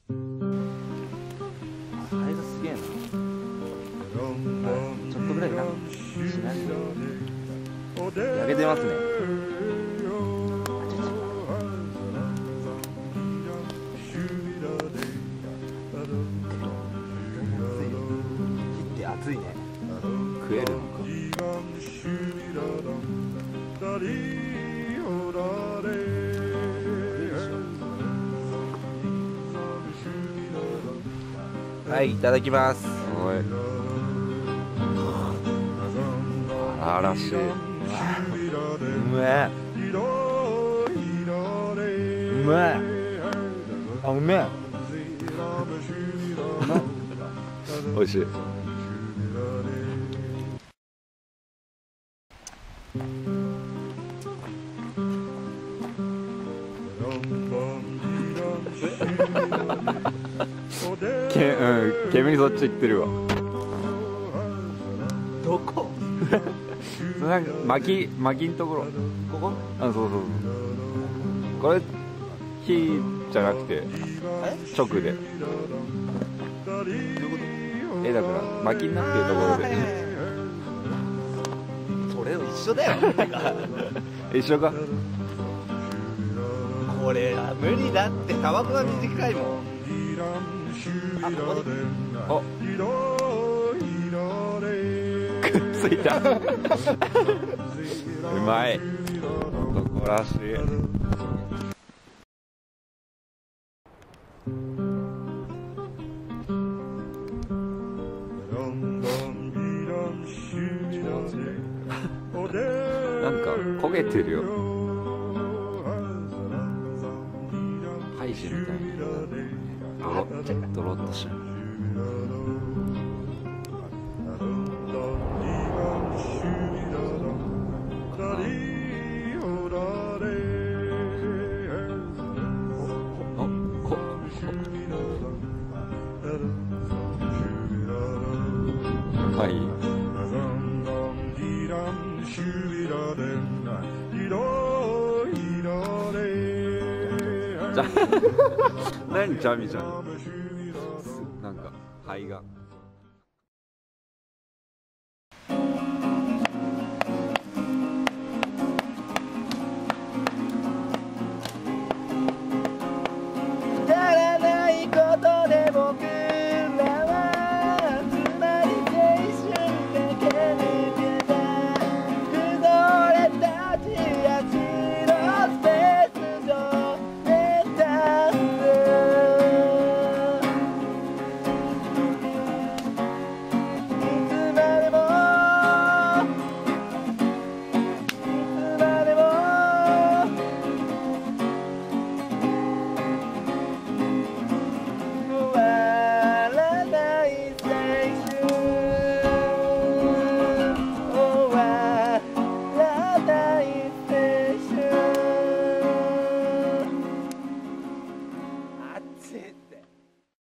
サイズすげえな。ちょっとぐらいなしないで焼けてますね。切って熱いね。食えるのか。はい、いただきます。おい、荒々しい。うめえ。うめえ。あ、うめえ。美味しい。煙そっち行ってるわ。どこ？なんか薪んところ。ここ？あ、そうそうそう。これ火じゃなくて直で。だから薪になってるところで。それ一緒だよ。一緒か。これは無理だって。タバコが短いもん。あ、ここで。お、くっついた。うまい。男らしい。なんか焦げてるよ。ハイジみたいにドロッとしない。はい。何チャミちゃん。なんか肺が。